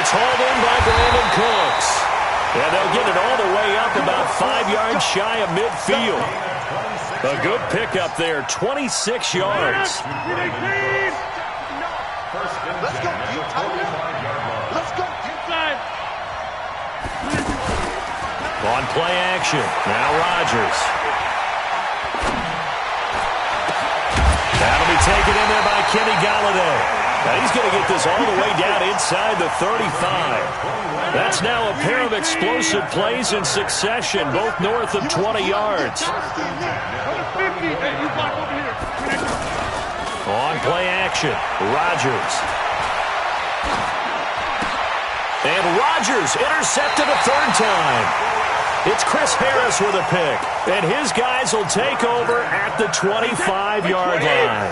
It's hauled in by Brandon Cooks. And they'll get it all the way up about 5 yards shy of midfield. A good pickup there, 26 yards. Let's go, let's go. On play action, now Rodgers. That'll be taken in there by Kenny Golladay. Now he's going to get this all the way down inside the 35. That's now a pair of explosive plays in succession, both north of 20 yards. On play action, Rodgers. And Rodgers intercepted a third time. It's Chris Harris with a pick, and his guys will take over at the 25-yard line.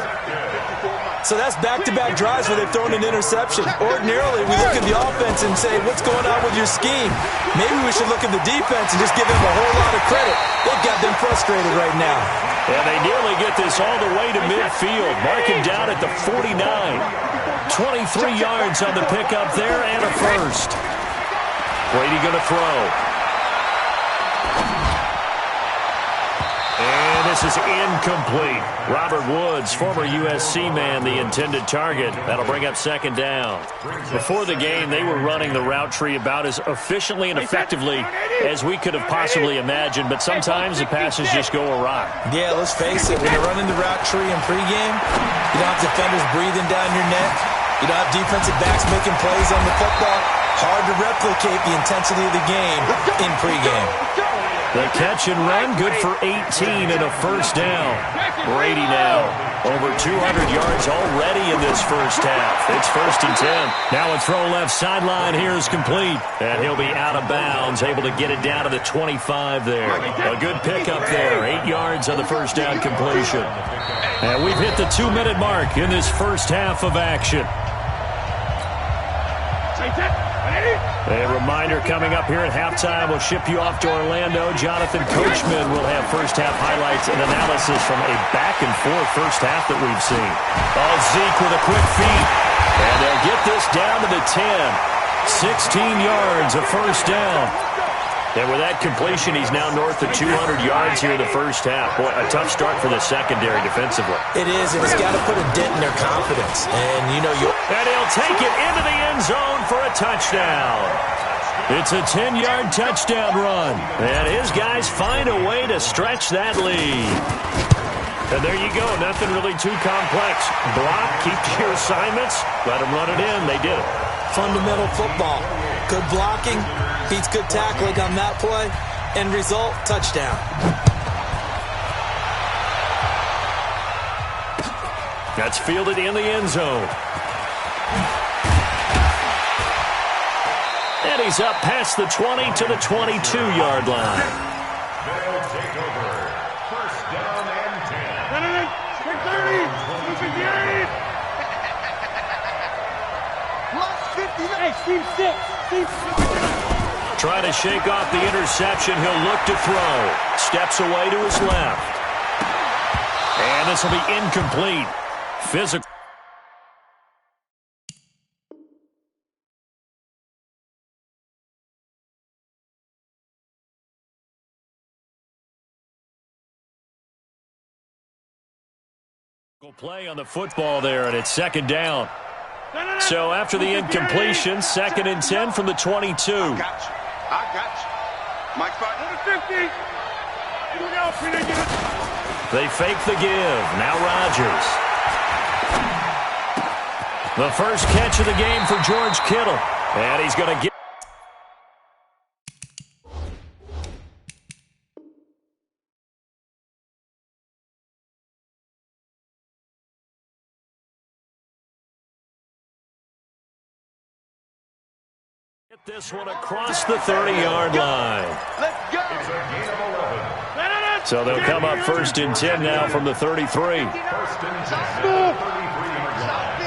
So that's back-to-back drives where they've thrown an interception. Ordinarily, we look at the offense and say, what's going on with your scheme? Maybe we should look at the defense and just give them a whole lot of credit. They've got them frustrated right now. And they nearly get this all the way to midfield, marking down at the 49. 23 yards on the pickup there and a first. Brady going to throw. And this is incomplete. Robert Woods, former USC man, the intended target. That'll bring up second down. Before the game, they were running the route tree about as efficiently and effectively as we could have possibly imagined, but sometimes the passes just go awry. Yeah, let's face it. When you're running the route tree in pregame, you don't have defenders breathing down your neck. You don't have defensive backs making plays on the football. Hard to replicate the intensity of the game in pregame. The catch and run, good for 18 and a first down. Brady now over 200 yards already in this first half. It's 1st and 10. Now a throw left sideline here is complete. And he'll be out of bounds, able to get it down to the 25 there. A good pickup there, 8 yards on the first down completion. And we've hit the 2-minute mark in this first half of action. A reminder coming up here at halftime. We'll ship you off to Orlando. Jonathan Coachman will have first-half highlights and analysis from a back-and-forth first half that we've seen. Oh, Zeke with a quick feed. And they'll get this down to the 10. 16 yards, a first down. And with that completion, he's now north of 200 yards here in the first half. Boy, a tough start for the secondary defensively. It is, and it's got to put a dent in their confidence. And, you know, and he'll take it into the end zone for a touchdown. It's a 10-yard touchdown run. And his guys find a way to stretch that lead. And there you go. Nothing really too complex. Block, keep your assignments, let them run it in. They did it. Fundamental football. Good blocking, beats good tackling on that play. End result, touchdown. That's fielded in the end zone. And he's up past the 20 to the 22-yard line. They'll take over. First down and 10. Trying to shake off the interception. He'll look to throw. Steps away to his left. And this will be incomplete. Physical. Play on the football there, and it's second down. So after the incompletion, 2nd and 10 from the 22. I got you. Mike 50. They fake the give. Now Rodgers. The first catch of the game for George Kittle. And he's going to get. This one across the 30-yard line. Let's go. So they'll come up 1st and 10 now from the 33. First and 10 at the 33-yard line.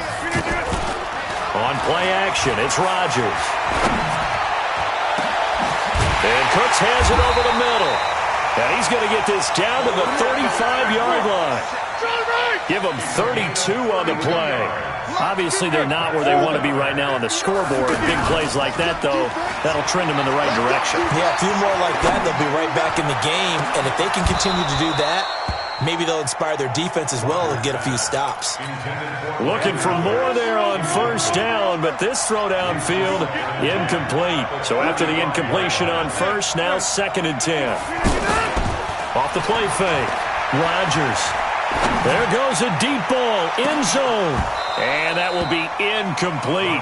On play action, it's Rodgers. And Cooks has it over the middle. And he's going to get this down to the 35-yard line. Give them 32 on the play. Obviously, they're not where they want to be right now on the scoreboard. Big plays like that, though, that'll trend them in the right direction. Yeah, a few more like that, they'll be right back in the game. And if they can continue to do that, maybe they'll inspire their defense as well and get a few stops. Looking for more there on first down, but this throw downfield, incomplete. So after the incompletion on first, now 2nd and 10. Off the play fake, Rodgers. There goes a deep ball, end zone. And that will be incomplete.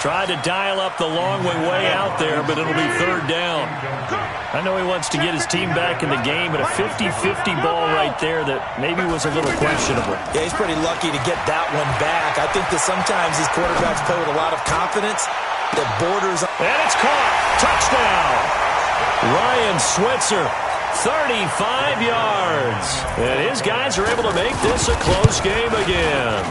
Tried to dial up the long way out there, but it'll be 3rd down. I know he wants to get his team back in the game, but a 50-50 ball right there that maybe was a little questionable. Yeah, he's pretty lucky to get that one back. I think that sometimes these quarterbacks play with a lot of confidence that borders on... And it's caught. Touchdown. Ryan Switzer, 35 yards. And his guys are able to make this a close game again.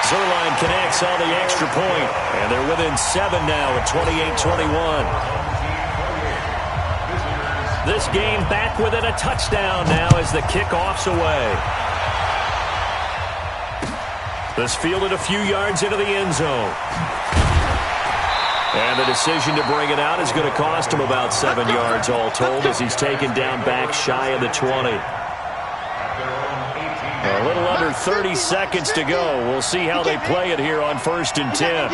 Zerline connects on the extra point, and they're within 7 now at 28-21. This game back within a touchdown now as the kickoff's away. This fielded a few yards into the end zone. And the decision to bring it out is going to cost him about 7 yards all told as he's taken down back shy of the 20. A little under 30 seconds to go. We'll see how they play it here on 1st and 10.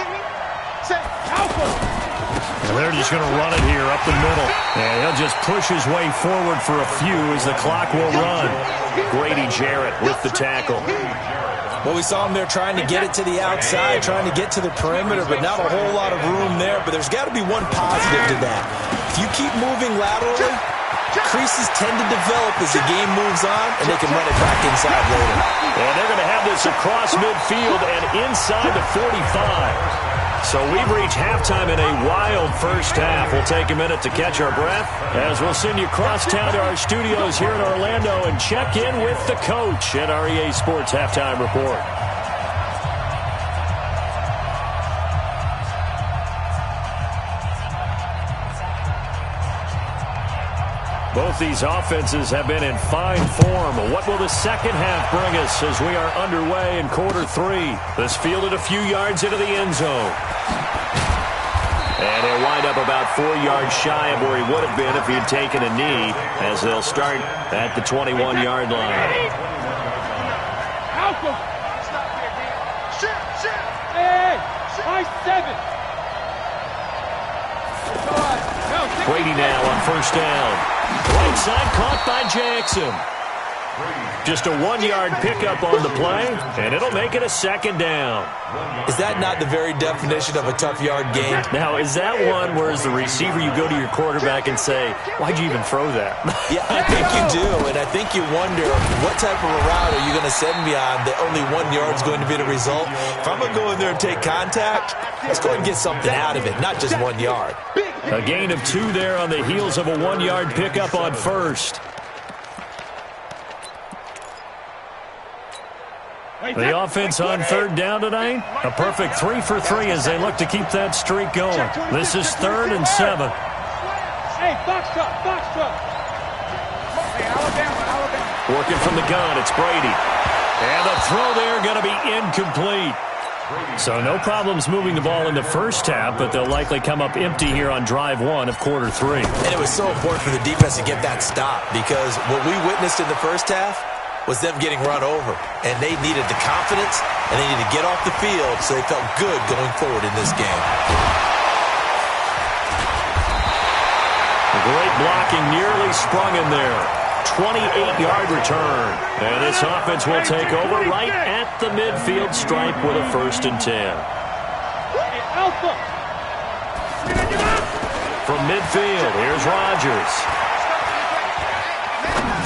And they're just going to run it here up the middle. And he'll just push his way forward for a few as the clock will run. Grady Jarrett with the tackle. Well, we saw him there trying to get it to the outside, trying to get to the perimeter, but not a whole lot of room there. But there's got to be one positive to that. If you keep moving laterally, creases tend to develop as the game moves on, and they can run it back inside later. And they're going to have this across midfield and inside the 45. So we've reached halftime in a wild first half. We'll take a minute to catch our breath as we'll send you across town to our studios here in Orlando and check in with the coach at our EA Sports Halftime Report. Both these offenses have been in fine form. What will the second half bring us as we are underway in quarter 3? This fielded a few yards into the end zone. And he'll wind up about 4 yards shy of where he would have been if he had taken a knee as they'll start at the 21-yard line. Brady now on first down. Right side caught by Jackson. Just a 1-yard pickup on the play, and it'll make it a 2nd down. Is that not the very definition of a tough yard gain? Now, is that one where as the receiver you go to your quarterback and say, why'd you even throw that? Yeah, I think you do, and I think you wonder what type of a route are you going to send me on that only 1 yard's going to be the result? If I'm going to go in there and take contact, let's go ahead and get something out of it, not just 1 yard. A gain of 2 there on the heels of a 1-yard pickup on first. The offense on 3rd down tonight. A perfect 3 for 3 as they look to keep that streak going. This is 3rd and 7. Hey, box truck. Hey, Alabama. Working from the gun, it's Brady. And the throw there going to be incomplete. So no problems moving the ball in the first half, but they'll likely come up empty here on drive 1 of quarter 3. And it was so important for the defense to get that stop because what we witnessed in the first half was them getting run over. And they needed the confidence, and they needed to get off the field so they felt good going forward in this game. Great blocking, nearly sprung in there. 28-yard return. And this offense will take over right at the midfield stripe with a 1st and 10. From midfield, here's Rodgers.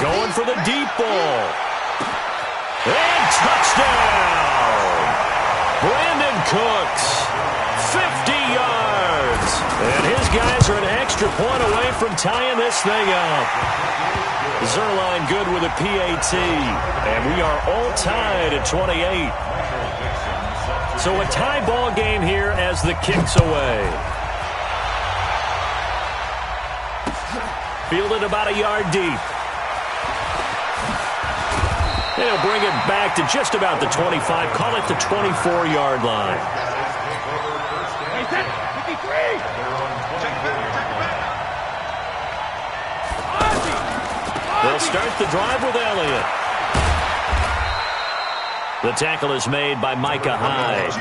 Going for the deep ball. And touchdown! Brandon Cooks, 50 yards. And his guys are an extra point away from tying this thing up. Zerline good with a PAT. And we are all tied at 28. So a tie ball game here as the kick's away. Fielded about a yard deep. They'll bring it back to just about the 25. Call it the 24-yard line. Hey, set. 53. They'll start the drive with Elliott. The tackle is made by Micah Hyde.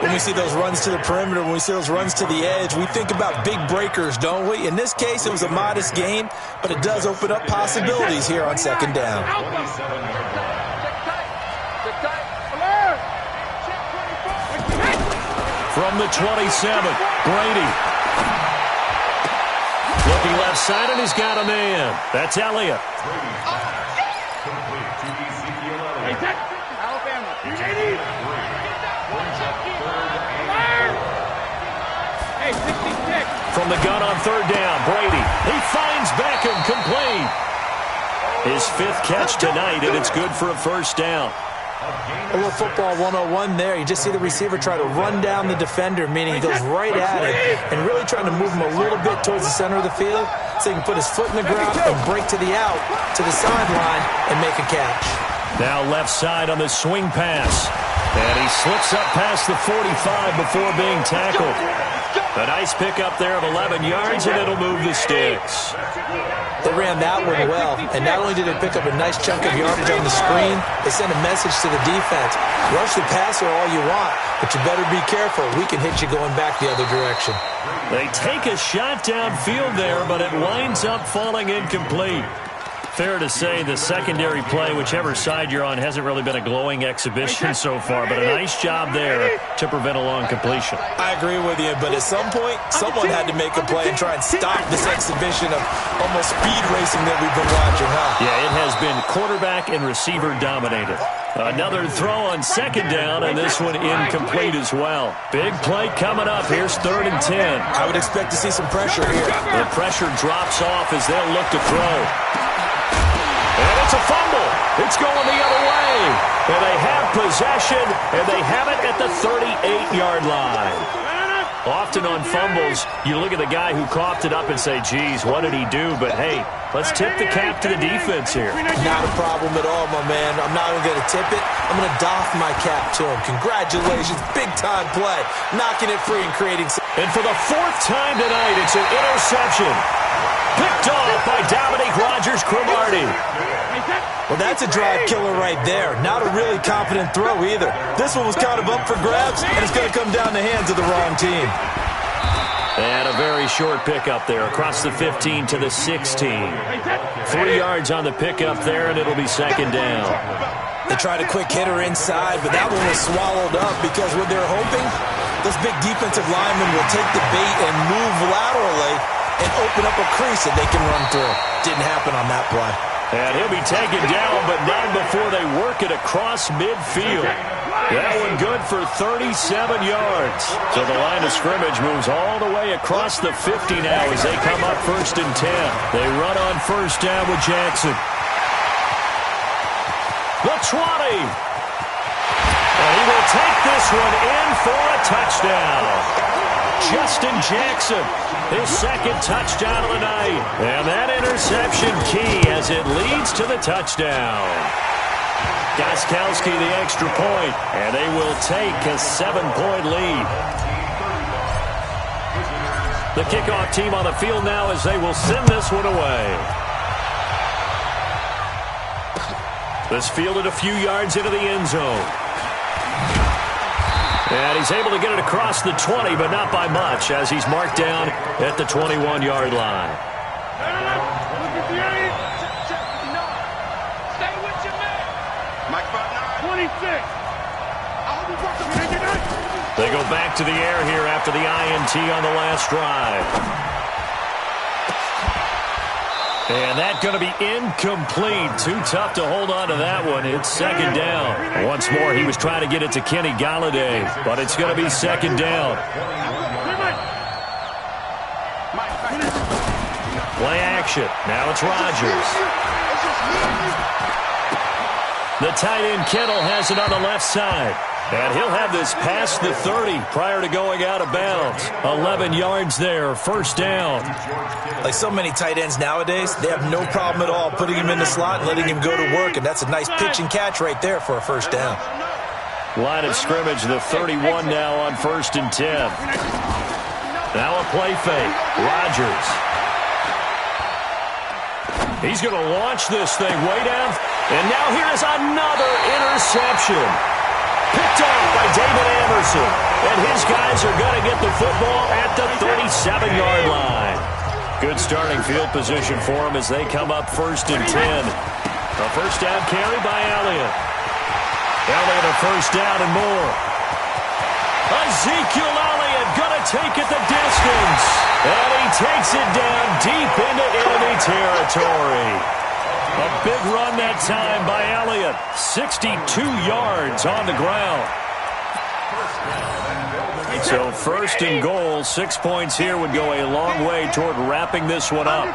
When we see those runs to the perimeter, when we see those runs to the edge, we think about big breakers, don't we? In this case, it was a modest gain, but it does open up possibilities here on second down. From the 27, Brady. Looking left side, and he's got a man. That's Elliott. From the gun on third down, Brady. He finds Beckham, complete. His 5th catch tonight, and it's good for a first down. A little football 101 there. You just see the receiver try to run down the defender, meaning he goes right at it and really trying to move him a little bit towards the center of the field so he can put his foot in the ground and break to the out, to the sideline, and make a catch. Now left side on the swing pass. And he slips up past the 45 before being tackled. A nice pickup there of 11 yards, and it'll move the sticks. They ran that one well, and not only did they pick up a nice chunk of yardage on the screen, they sent a message to the defense. Rush the passer all you want, but you better be careful. We can hit you going back the other direction. They take a shot downfield there, but it winds up falling incomplete. Fair to say the secondary play, whichever side you're on, hasn't really been a glowing exhibition so far, but a nice job there to prevent a long completion. I agree with you, but at some point, someone had to make a play and try and stop this exhibition of almost speed racing that we've been watching, huh? Yeah, it has been quarterback and receiver dominated. Another throw on second down, and this one incomplete as well. Big play coming up. Here's 3rd and 10. I would expect to see some pressure here. The pressure drops off as they'll look to throw. And it's a fumble. It's going the other way. And they have possession, and they have it at the 38-yard line. Often on fumbles, you look at the guy who coughed it up and say, geez, what did he do? But, hey, let's tip the cap to the defense here. Not a problem at all, my man. I'm not even going to tip it. I'm going to doff my cap to him. Congratulations. Big-time play. Knocking it free and creating some... And for the 4th time tonight, it's an interception. Picked off by Dominique Rodgers-Cromartie. Well, that's a drive killer right there. Not a really confident throw either. This one was kind of up for grabs, and it's going to come down the hands of the wrong team. And a very short pickup there across the 15 to the 16. 3 yards on the pickup there, and it'll be second down. They tried a quick hitter inside, but that one was swallowed up because what they're hoping, those big defensive linemen will take the bait and move laterally and open up a crease that they can run through. Didn't happen on that play. And he'll be taken down, but not before they work it across midfield. That one good for 37 yards. So the line of scrimmage moves all the way across the 50 now as they come up 1st and 10. They run on first down with Jackson. The 20. And he will take this one in for a touchdown. Justin Jackson, his 2nd touchdown of the night. And that interception key as it leads to the touchdown. Gostkowski the extra point, and they will take a 7-point lead. The kickoff team on the field now as they will send this one away. This fielded a few yards into the end zone. And he's able to get it across the 20, but not by much, as he's marked down at the 21-yard line. Stay with your man. 26. They go back to the air here after the INT on the last drive. And that's going to be incomplete. Too tough to hold on to that one. It's second down. Once more, he was trying to get it to Kenny Galladay, but it's going to be second down. Play action. Now it's Rodgers. The tight end Kittle has it on the left side. And he'll have this past the 30 prior to going out of bounds. 11 yards there, first down. Like so many tight ends nowadays, they have no problem at all putting him in the slot and letting him go to work, and that's a nice pitch and catch right there for a first down. Line of scrimmage, the 31 now on 1st and 10. Now a play fake. Rodgers. He's going to launch this thing way down. And now here is another interception. Picked off by David Anderson. And his guys are going to get the football at the 37-yard line. Good starting field position for them as they come up 1st and 10. A first down carry by Elliott. Elliott a first down and more. Ezekiel Elliott going to take it the distance. And he takes it down deep into enemy territory. A big run that time by Elliott. 62 yards on the ground. So 1st and goal, 6 points here would go a long way toward wrapping this one up.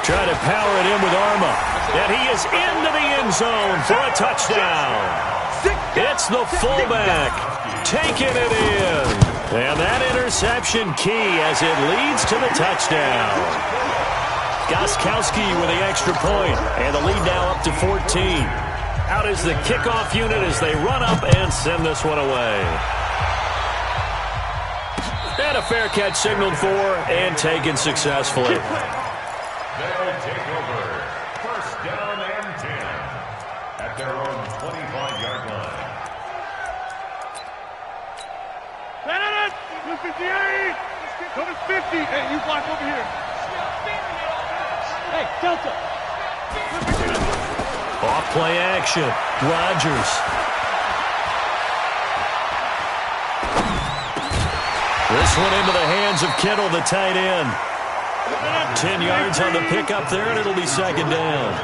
Try to power it in with Arma. And he is into the end zone for a touchdown. It's the fullback taking it in. And that interception key as it leads to the touchdown. Gostkowski with the extra point, and the lead now up to 14. Out is the kickoff unit as they run up and send this one away. And a fair catch signaled for and taken successfully. They'll take over. First down and 10 at their own 25-yard line. 58! Go to 50! Hey, you block over here. Hey, Delta! Off play action. Rodgers. This one into the hands of Kittle, the tight end. 10 yards on the pickup there, and it'll be second down.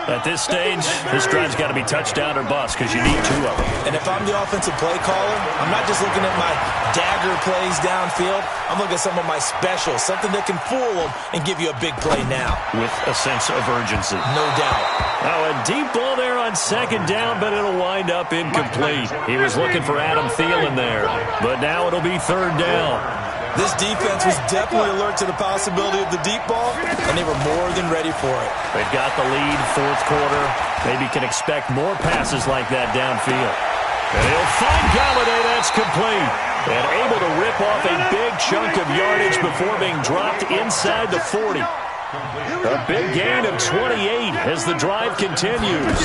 At this stage, this drive's got to be touchdown or bust because you need 2 of them. And if I'm the offensive play caller, I'm not just looking at my dagger plays downfield. I'm looking at some of my specials, something that can fool them and give you a big play now. With a sense of urgency. No doubt. Now a deep ball there on second down, but it'll wind up incomplete. He was looking for Adam Thielen there, but now it'll be third down. This defense was definitely alert to the possibility of the deep ball, and they were more than ready for it. They've got the lead, fourth quarter. Maybe can expect more passes like that downfield. And he'll find Galladay. That's complete. And able to rip off a big chunk of yardage before being dropped inside the 40. A big gain of 28 as the drive continues.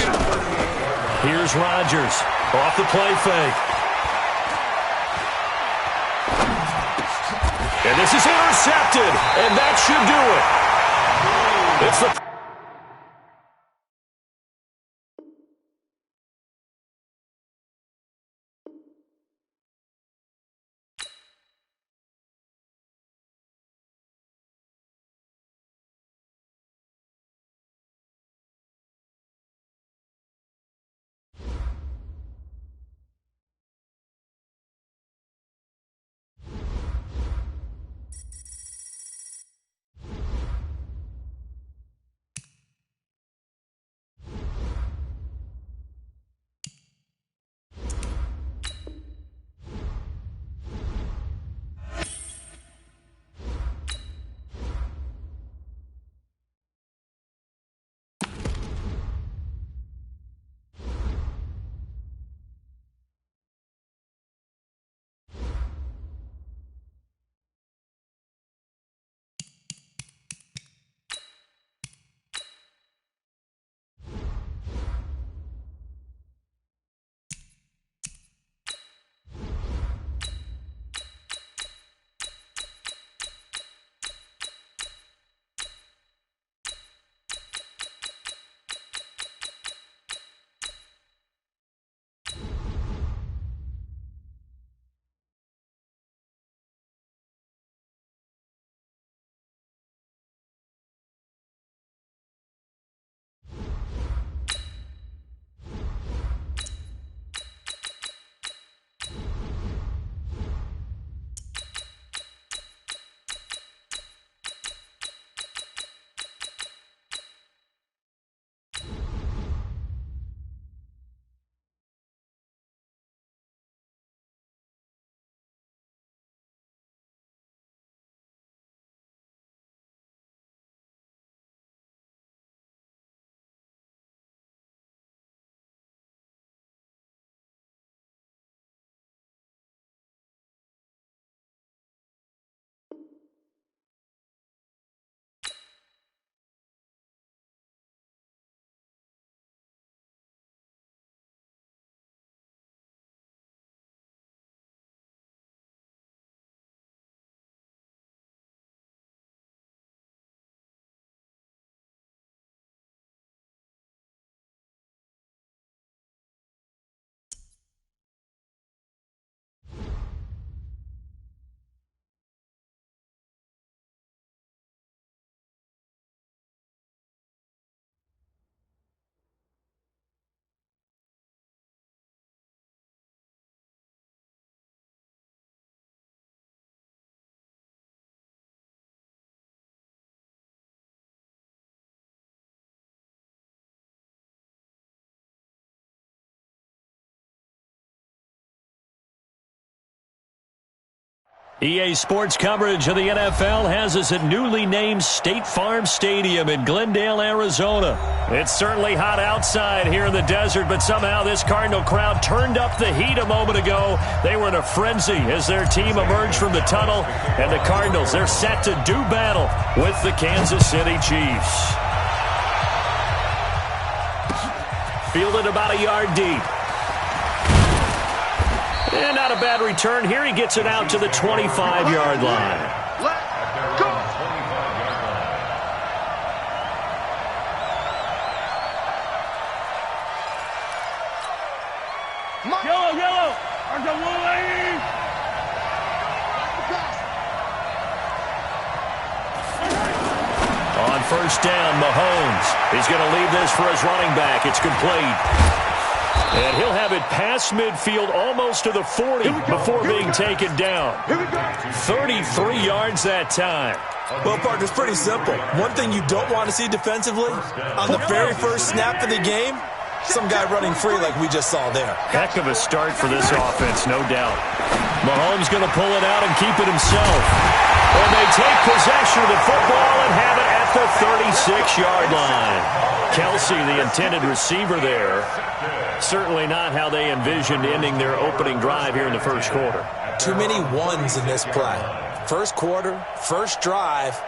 Here's Rodgers off the play fake. And this is intercepted, and that should do it. It's the EA Sports coverage of the NFL has us at newly named State Farm Stadium in Glendale, Arizona. It's certainly hot outside here in the desert, but somehow this Cardinal crowd turned up the heat a moment ago. They were in a frenzy as their team emerged from the tunnel, and the Cardinals, they're set to do battle with the Kansas City Chiefs. Fielded about a yard deep. And not a bad return here. He gets it out to the 25-yard line. Let's go. Yellow. There's a blue lady. On first down, Mahomes. He's going to leave this for his running back. It's complete. And he'll have it past midfield almost to the 40 before being taken down. 33 yards that time. Well, partner, it's pretty simple. One thing you don't want to see defensively, on the very first snap of the game, some guy running free like we just saw there. Heck of a start for this offense, no doubt. Mahomes going to pull it out and keep it himself. And they take possession of the football and have it at the 36-yard line. Kelsey, the intended receiver there. Certainly not how they envisioned ending their opening drive here in the first quarter. Too many ones in this play. First quarter, first drive,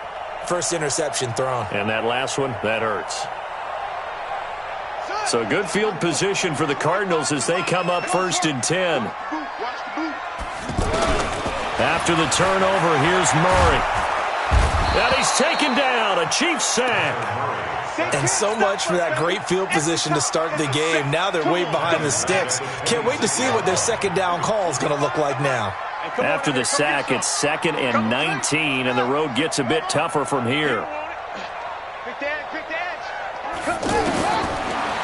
first interception thrown. And that last one, that hurts. So good field position for the Cardinals as they come up first and 10. After the turnover, here's Murray. And he's taken down, a Chiefs sack. And so much for that great field position to start the game. Now they're way behind the sticks. Can't wait to see what their second down call is going to look like now. After the sack, it's 2nd and 19, and the road gets a bit tougher from here.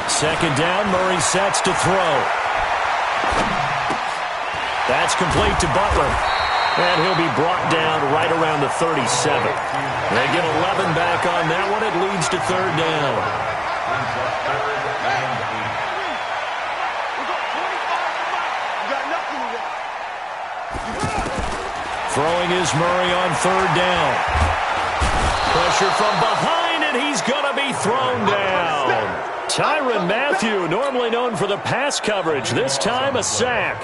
Second down, Murray sets to throw. That's complete to Butler. And he'll be brought down right around the 37. They get 11 back on that one. It leads to third down. Throwing is Murray on third down. Pressure from behind, and he's going to be thrown down. Tyrann Mathieu, normally known for the pass coverage, this time a sack.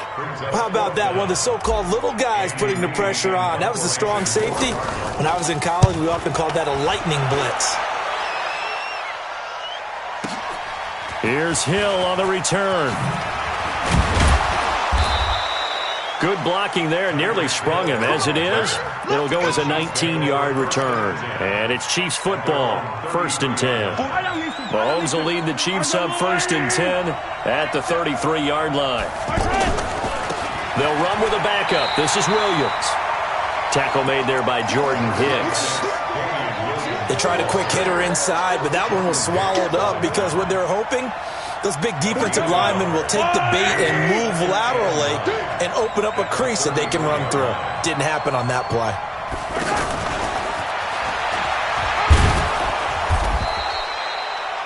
How about that? One of the so-called little guys putting the pressure on. That was the strong safety. When I was in college, we often called that a lightning blitz. Here's Hill on the return. Good blocking there, nearly sprung him. As it is, it'll go as a 19-yard return. And it's Chiefs football, 1st and 10. Mahomes will lead the Chiefs up 1st and 10 at the 33-yard line. They'll run with a backup. This is Williams. Tackle made there by Jordan Hicks. They tried a quick hitter inside, but that one was swallowed up because what they're hoping, those big defensive linemen will take the bait and move laterally and open up a crease that they can run through. Didn't happen on that play.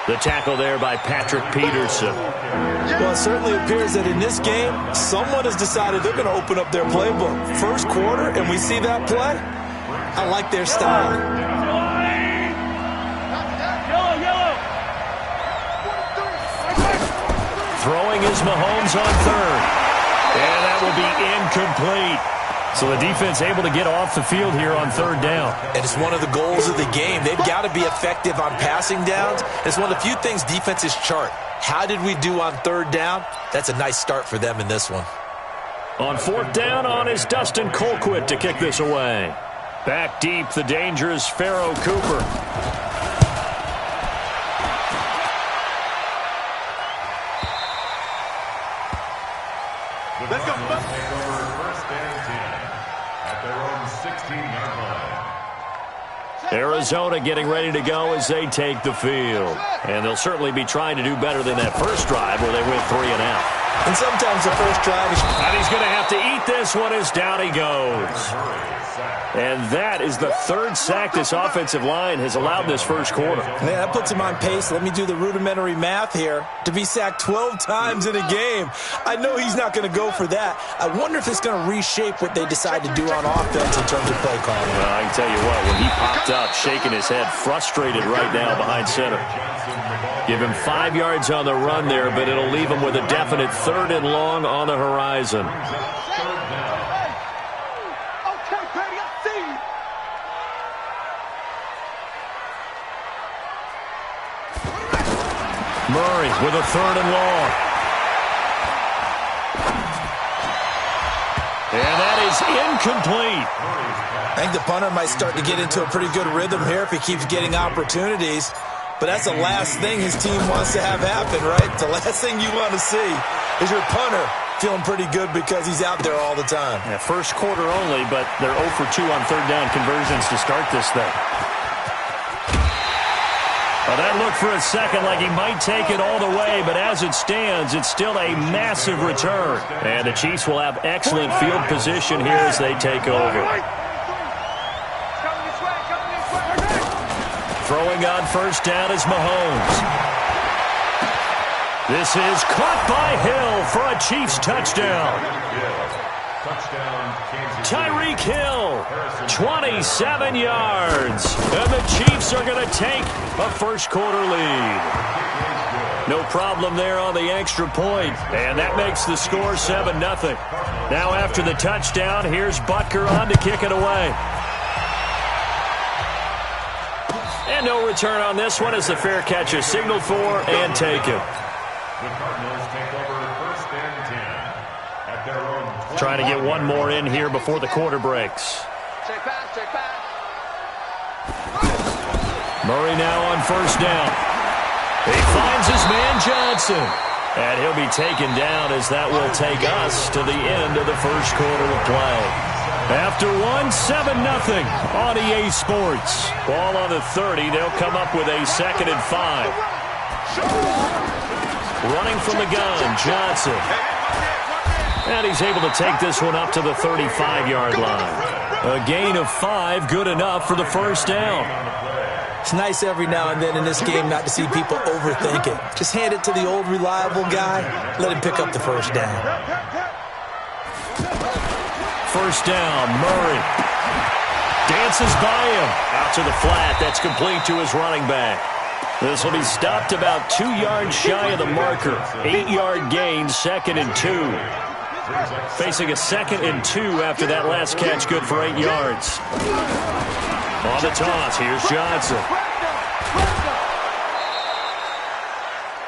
The tackle there by Patrick Peterson. Well, it certainly appears that in this game, someone has decided they're going to open up their playbook. First quarter, and we see that play. I like their style. Throwing is Mahomes on third. And that will be incomplete. So the defense able to get off the field here on third down. And it's one of the goals of the game. They've got to be effective on passing downs. It's one of the few things defenses chart. How did we do on third down? That's a nice start for them in this one. On 4th down on is Dustin Colquitt to kick this away. Back deep, the dangerous Pharaoh Cooper. Let's go. Arizona getting ready to go as they take the field. And they'll certainly be trying to do better than that first drive where they went 3 and out. And sometimes the first drive is... And he's going to have to eat this one as down he goes. And that is the third sack this offensive line has allowed this first quarter. Man, that puts him on pace. Let me do the rudimentary math here. To be sacked 12 times in a game. I know he's not going to go for that. I wonder if it's going to reshape what they decide to do on offense in terms of play calling. Well, I can tell you what, when he popped up, shaking his head, frustrated right now behind center. Give him 5 yards on the run there, but it'll leave him with a definite 3rd and long on the horizon. Murray with a 3rd and long. And that is incomplete. I think the punter might start to get into a pretty good rhythm here if he keeps getting opportunities. But that's the last thing his team wants to have happen, right? The last thing you want to see is your punter feeling pretty good because he's out there all the time. Yeah, first quarter only, but they're 0 for 2 on 3rd down conversions to start this thing. Well, that looked for a second like he might take it all the way, but as it stands, it's still a massive return. And the Chiefs will have excellent field position here as they take over. Throwing on first down is Mahomes. This is caught by Hill for a Chiefs touchdown. Tyreek Hill, 27 yards. And the Chiefs are going to take a first quarter lead. No problem there on the extra point. And that makes the score 7-0. Now after the touchdown, here's Butker on to kick it away. And no return on this one as the fair catch is signaled for and taken. The Cardinals take over 1st and 10 at their own. Trying to get one more in here before the quarter breaks. Check pass. Murray now on first down. He finds his man Johnson. And he'll be taken down as that will take us to the end of the first quarter of play. After 7-0 on EA Sports. Ball on the 30. They'll come up with a 2nd and 5. Running from the gun, Johnson. And he's able to take this one up to the 35-yard line. A gain of 5, good enough for the first down. It's nice every now and then in this game not to see people overthink it. Just hand it to the old reliable guy. Let him pick up the first down. First down, Murray. Dances by him. Out to the flat. That's complete to his running back. This will be stopped about 2 yards shy of the marker. 8-yard gain, 2nd and 2. Facing a 2nd and 2 after that last catch, good for 8 yards. On the toss, here's Johnson.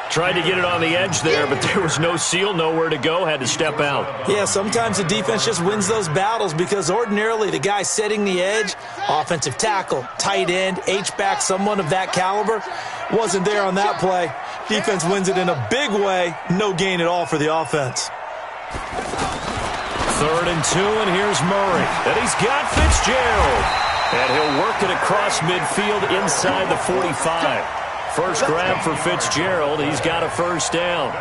Tried to get it on the edge there, but there was no seal, nowhere to go, had to step out. Yeah, sometimes the defense just wins those battles because ordinarily the guy setting the edge, offensive tackle, tight end, H-back, someone of that caliber, wasn't there on that play. Defense wins it in a big way, no gain at all for the offense. 3rd and 2, and here's Murray. And he's got Fitzgerald. And he'll work it across midfield inside the 45. First grab for Fitzgerald. He's got a first down.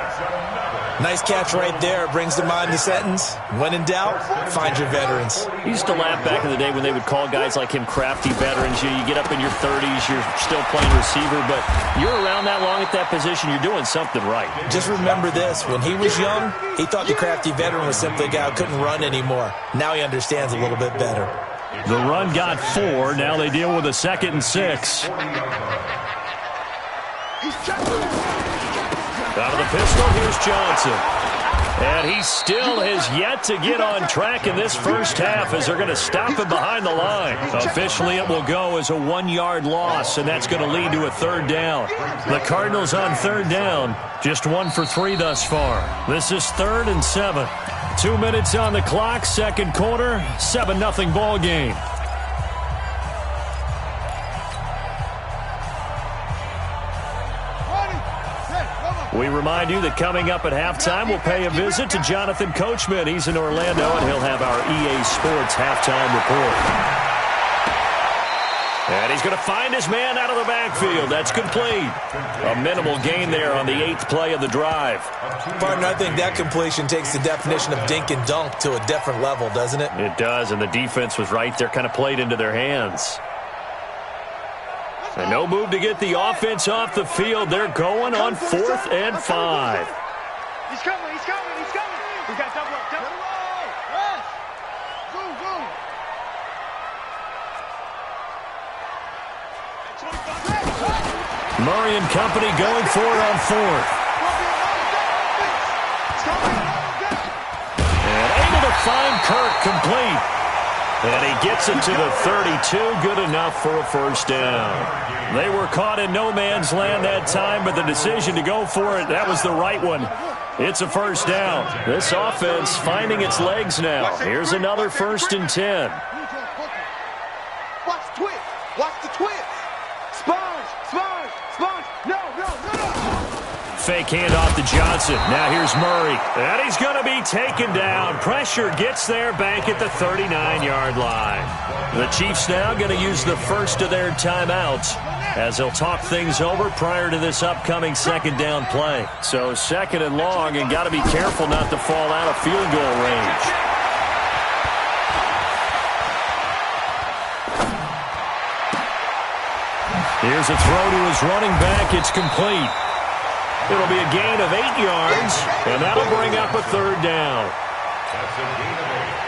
Nice catch right there. Brings to mind the sentence, when in doubt, find your veterans. He used to laugh back in the day when they would call guys like him crafty veterans. You get up in your 30s, you're still playing receiver, but you're around that long at that position, you're doing something right. Just remember this. When he was young, he thought the crafty veteran was simply a guy who couldn't run anymore. Now he understands a little bit better. The run got 4. Now they deal with a 2nd and 6. Out of the pistol, here's Johnson. And he still has yet to get on track in this first half as they're going to stop him behind the line. Officially, it will go as a 1-yard loss, and that's going to lead to a 3rd down. The Cardinals on 3rd down, just 1 for 3 thus far. This is 3rd and 7. 2 minutes on the clock, 2nd quarter, 7-0 ball game. We remind you that coming up at halftime, we'll pay a visit to Jonathan Coachman. He's in Orlando, and he'll have our EA Sports halftime report. And he's going to find his man out of the backfield. That's complete. A minimal gain there on the 8th play of the drive. Partner, I think that completion takes the definition of dink and dunk to a different level, doesn't it? It does, and the defense was right there, kind of played into their hands. And no move to get the offense off the field. They're going on 4th and 5. He's coming, he's coming, he's coming. He's got double up, double up. Boom, boom. Murray and company going for it on 4th. And able to find Kirk complete. And he gets it to the 32. Good enough for a first down. They were caught in no man's land that time, but the decision to go for it, that was the right one. It's a first down. This offense finding its legs now. Here's another 1st and 10. Watch the twist. Watch the twist. Sponge, sponge, sponge. No. Fake handoff to Johnson. Now here's Murray. And he's going to be taken down. Pressure gets there back at the 39-yard line. The Chiefs now going to use the first of their timeouts as they'll talk things over prior to this upcoming 2nd down play. So 2nd and long, and got to be careful not to fall out of field goal range. Here's a throw to his running back. It's complete. It'll be a gain of 8 yards, and that'll bring up a 3rd down. That's a gain of 8.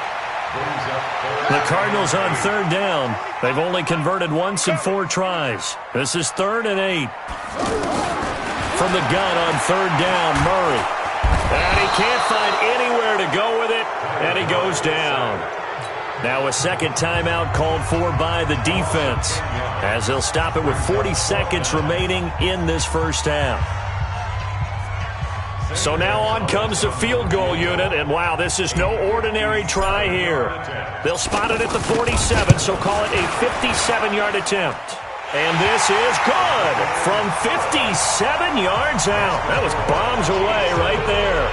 Brings up 3rd. The Cardinals on 3rd down. They've only converted once in 4 tries. This is 3rd and 8. From the gun on 3rd down, Murray. And he can't find anywhere to go with it, and he goes down. Now a 2nd timeout called for by the defense, as they'll stop it with 40 seconds remaining in this first half. So now on comes the field goal unit, and wow, this is no ordinary try here. They'll spot it at the 47, so call it a 57-yard attempt. And this is good from 57 yards out. That was bombs away right there.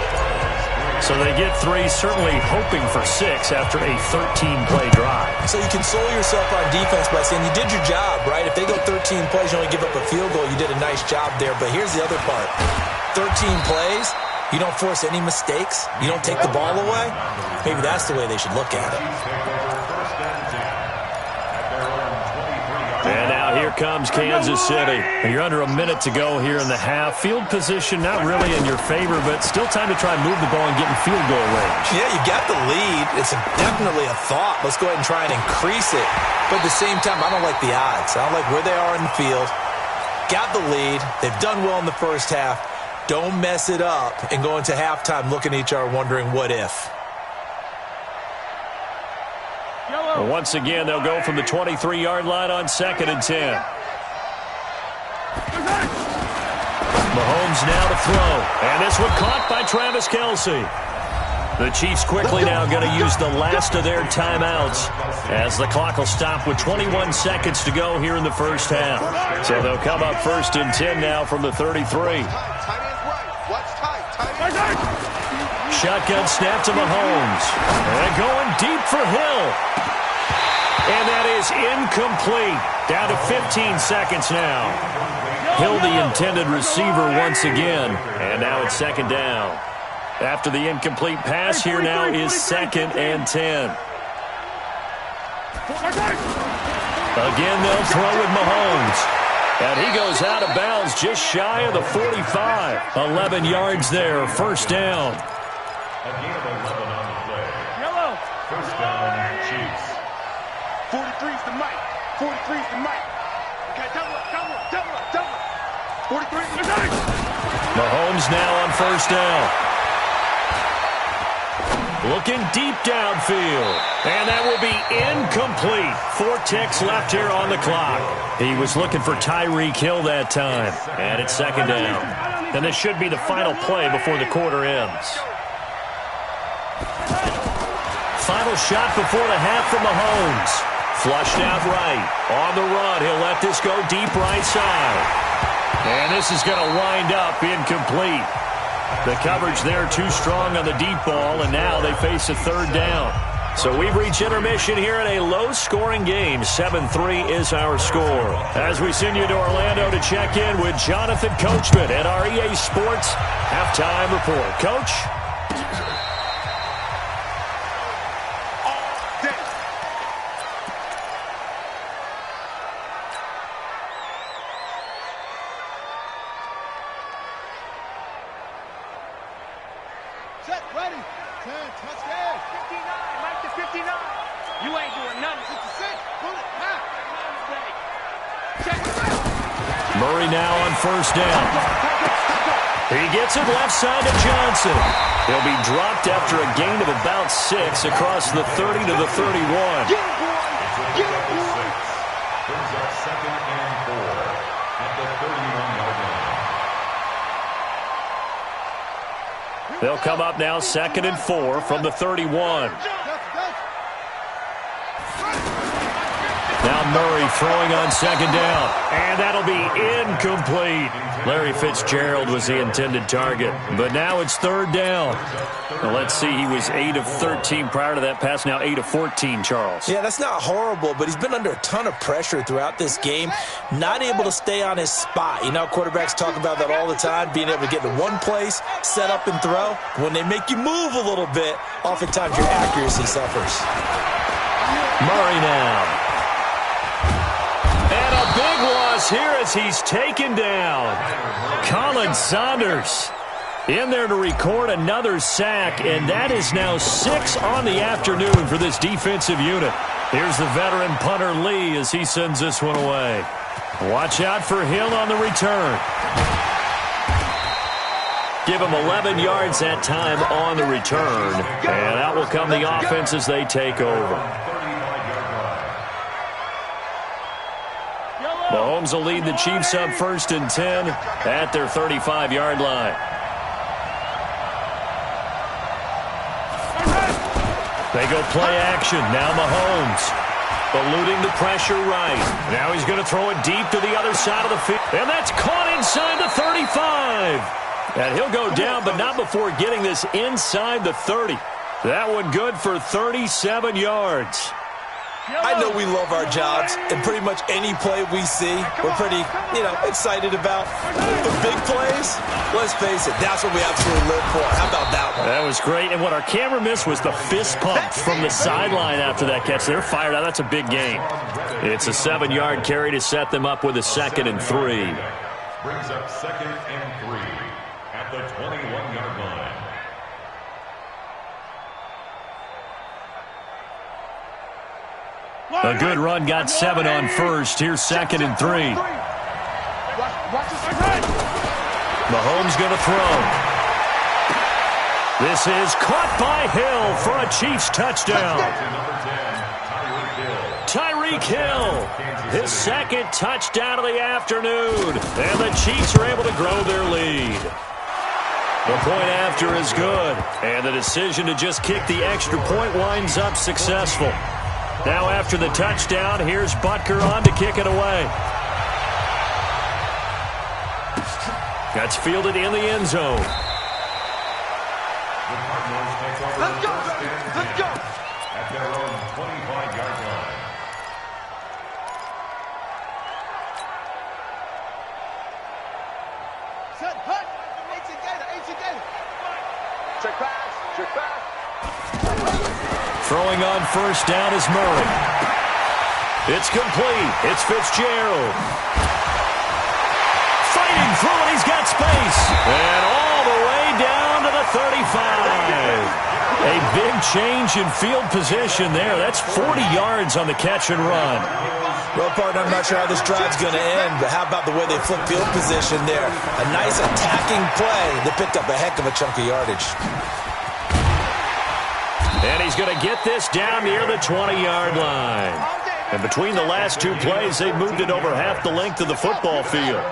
So they get 3, certainly hoping for 6 after a 13-play drive. So you console yourself on defense by saying you did your job, right? If they go 13 plays, you only give up a field goal, you did a nice job there. But here's the other part. 13 plays, you don't force any mistakes, you don't take the ball away. Maybe that's the way they should look at it. And now here comes Kansas City. You're under a minute to go here in the half. Field position not really in your favor, but still time to try and move the ball and get in field goal range. Yeah, you got the lead. It's definitely a thought. Let's go ahead and try and increase it. But at the same time, I don't like the odds. I don't like where they are in the field. Got the lead. They've done well in the first half. Don't mess it up and go into halftime looking at each other wondering what if. Well, once again, they'll go from the 23-yard line on 2nd and 10. Mahomes now to throw. And this one caught by Travis Kelce. The Chiefs quickly now going to use the last of their timeouts as the clock will stop with 21 seconds to go here in the first half. So they'll come up 1st and 10 now from the 33. Shotgun snap to Mahomes. And going deep for Hill. And that is incomplete. Down to 15 seconds now. Hill, the intended receiver once again. And now it's 2nd down. After the incomplete pass, here now is 2nd and 10. Again, they'll throw with Mahomes. And he goes out of bounds just shy of the 45. 11 yards there, 1st down. A gain of 11 on the play. Yellow. 1st down, Chiefs. 43's the mic. 43's the mic. Okay, double up. 43's the mic. Mahomes now on 1st down. Looking deep downfield. And that will be incomplete. 4 ticks left here on the clock. He was looking for Tyreek Hill that time. And it's 2nd down. And this should be the final play before the quarter ends. Final shot before the half from Mahomes. Flushed out right. On the run, he'll let this go deep right side. And this is going to wind up incomplete. The coverage there too strong on the deep ball, and now they face a 3rd down. So we've reached intermission here in a low-scoring game. 7-3 is our score. As we send you to Orlando to check in with Jonathan Coachman at our EA Sports Halftime Report. Coach? Set, ready. 10, touchdown. 59, Mike to 59. You ain't doing nothing. 66, pull it, now. Murray now on first down. He gets it left side to Johnson. He'll be dropped after a gain of about 6 across the 30 to the 31. Get it, boy. Get it, boy. Brings up 2nd and 4 at the 31-yard line. They'll come up now 2nd and 4 from the 31. Now Murray throwing on 2nd down. And that'll be incomplete. Larry Fitzgerald was the intended target. But now it's 3rd down. Well, let's see, he was 8 of 13 prior to that pass, now 8 of 14, Charles. Yeah, that's not horrible, but he's been under a ton of pressure throughout this game, not able to stay on his spot. You know, quarterbacks talk about that all the time, being able to get to one place, set up and throw. When they make you move a little bit, oftentimes your accuracy suffers. Murray now. And a big loss here as he's taken down. Colin Saunders in there to record another sack, and that is now 6 on the afternoon for this defensive unit. Here's the veteran punter Lee as he sends this one away. Watch out for Hill on the return. Give him 11 yards that time on the return, and out will come the offense as they take over. Mahomes will lead the Chiefs up 1st and 10 at their 35-yard line. They go play action. Now Mahomes eluding the pressure right. Now he's going to throw it deep to the other side of the field. And that's caught inside the 35. And he'll go down, but not before getting this inside the 30. That one good for 37 yards. I know we love our jobs, and pretty much any play we see, we're pretty, excited about. The big plays, let's face it, that's what we absolutely live for. How about that one? That was great, and what our camera missed was the fist pump from the sideline after that catch. They're fired out. That's a big gain. It's a 7-yard carry to set them up with a 2nd and 3. Brings up 2nd and 3 at the 21-yard line. A good run got 7 on first. Here's 2nd and 3. Mahomes going to throw. This is caught by Hill for a Chiefs touchdown. Tyreek Hill, his 2nd touchdown of the afternoon. And the Chiefs are able to grow their lead. The point after is good. And the decision to just kick the extra point winds up successful. Now after the touchdown, here's Butker on to kick it away. That's fielded in the end zone. Let's go. Let's go. At their own 25-yard line. Set, hut. 18 Gator. Check pass. Throwing on first down is Murray. It's complete. It's Fitzgerald. Fighting through it. He's got space. And all the way down to the 35. A big change in field position there. That's 40 yards on the catch and run. Well, partner, I'm not sure how this drive's going to end, but how about the way they flip field position there? A nice attacking play that picked up a heck of a chunk of yardage. And he's going to get this down near the 20-yard line. And between the last 2 plays, they've moved it over half the length of the football field.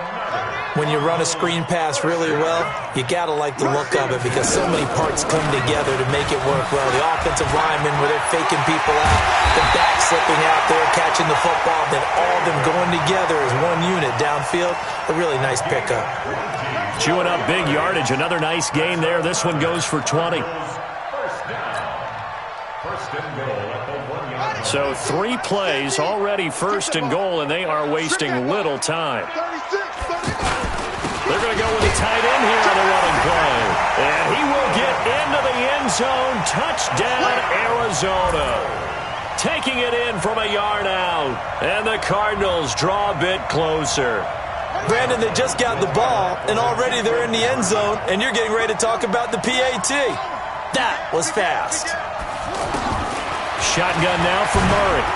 When you run a screen pass really well, you got to like the look of it because so many parts come together to make it work well. The offensive linemen, where they're faking people out, the back slipping out there, catching the football, then all of them going together as one unit downfield. A really nice pickup. Chewing up big yardage. Another nice gain there. This one goes for 20. First and goal at the 1-yard line. So 3 plays already first and goal, and they are wasting little time. They're going to go with a tight end here on the running play. And he will get into the end zone. Touchdown, Arizona. Taking it in from a yard out. And the Cardinals draw a bit closer. Brandon, they just got the ball, and already they're in the end zone, and you're getting ready to talk about the PAT. That was fast. Shotgun now from Murray.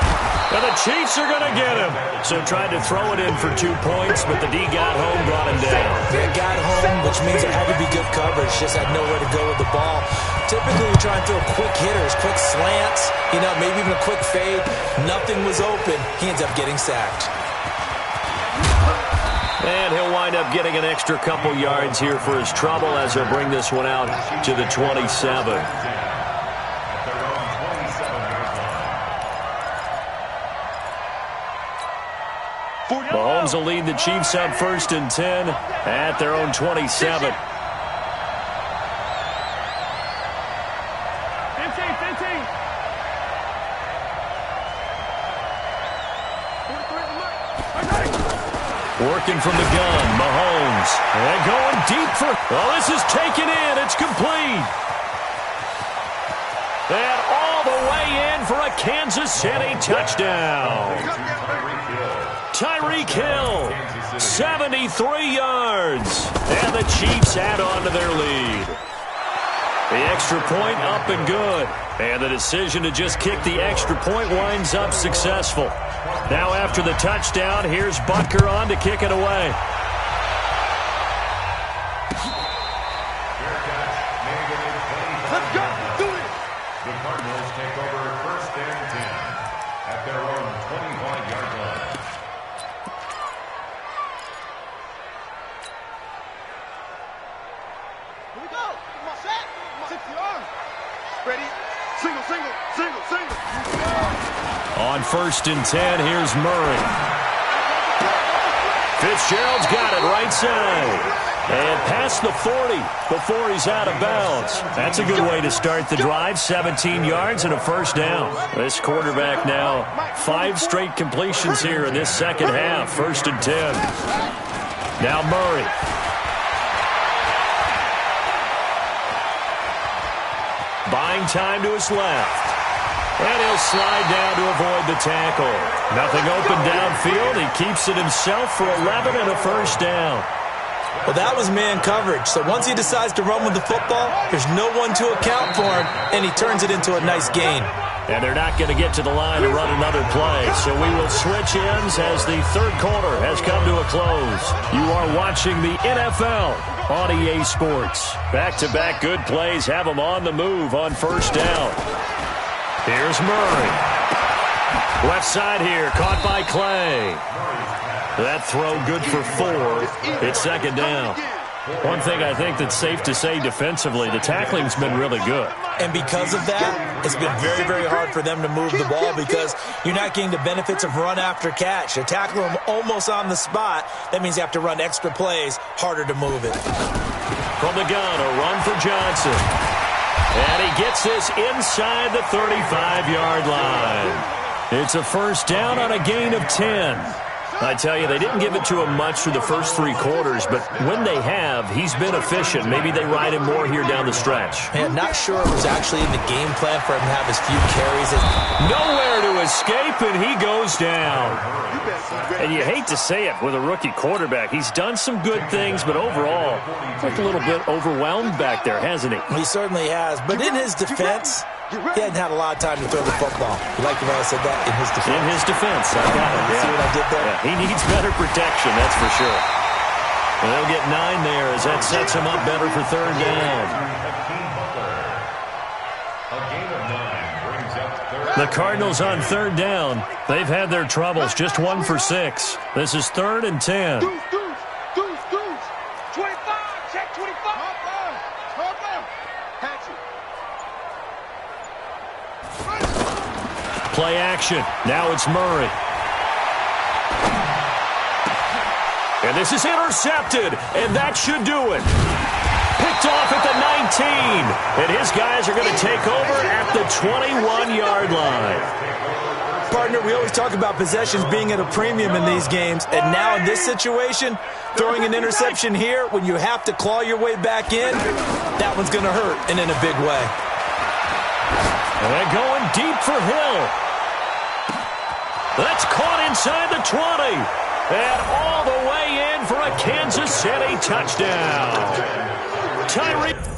And the Chiefs are going to get him. So tried to throw it in for 2 points, but the D got home, brought him down. They got home, which means it had to be good coverage. Just had nowhere to go with the ball. Typically, we try and throw quick hitters, quick slants, maybe even a quick fade. Nothing was open. He ends up getting sacked. And he'll wind up getting an extra couple yards here for his trouble as he'll bring this one out to the 27. Mahomes will lead the Chiefs up first and 10 at their own 27. 15. Working from the gun, Mahomes. And going deep for... Oh, this is taken in. It's complete. And all the way in for a Kansas City touchdown. Tyreek Hill, 73 yards. And the Chiefs add on to their lead. The extra point up and good. And the decision to just kick the extra point winds up successful. Now after the touchdown, here's Butker on to kick it away. Let's go. Do it. The Cardinals take over first and 10 at their own 25-yard line. Here we go. Come on, set. 6 yards. Ready. Single. On first and 10, here's Murray. Fitzgerald's got it right side. And past the 40 before he's out of bounds. That's a good way to start the drive. 17 yards and a first down. This quarterback now 5 straight completions here in this second half. First and 10. Now Murray. Buying time to his left. And he'll slide down to avoid the tackle. Nothing open downfield. He keeps it himself for 11 and a first down. Well, that was man coverage. So once he decides to run with the football, there's no one to account for him, and he turns it into a nice gain. And they're not going to get to the line to run another play. So we will switch ends as the third quarter has come to a close. You are watching the NFL on EA Sports. Back-to-back good plays have them on the move on first down. Here's Murray. Left side here, caught by Clay. That throw good for 4. It's second down. One thing I think that's safe to say defensively, the tackling's been really good. And because of that, it's been very, very hard for them to move the ball because you're not getting the benefits of run after catch. You tackle them almost on the spot. That means you have to run extra plays, harder to move it. From the gun, a run for Johnson. And he gets this inside the 35-yard line. It's a first down on a gain of 10. I tell you, they didn't give it to him much through the first 3 quarters, but when they have, he's been efficient. Maybe they ride him more here down the stretch. Man, not sure it was actually in the game plan for him to have his few carries. Nowhere to escape, and he goes down. And you hate to say it with a rookie quarterback. He's done some good things, but overall, like a little bit overwhelmed back there, hasn't he? He certainly has. But in his defense, he hadn't had a lot of time to throw the football. You like the way I said that? In his defense. In his defense. I got it. See what I did there? Yeah, he needs better protection, that's for sure. And they'll get 9 there as that sets him up better for third down. The Cardinals on third down. They've had their troubles. Just 1 for 6. This is 3rd and 10. Deuce. 25. Check 25. Hard down. Catch it. Play action. Now it's Murray. And this is intercepted, and that should do it. Picked off at the 19. And his guys are going to take over at the 21-yard line. Partner, we always talk about possessions being at a premium in these games, and now in this situation, throwing an interception here when you have to claw your way back in, that one's going to hurt, and in a big way. And they're going deep for Hill. That's caught inside the 20. And all the way in for a Kansas City touchdown. Tyree.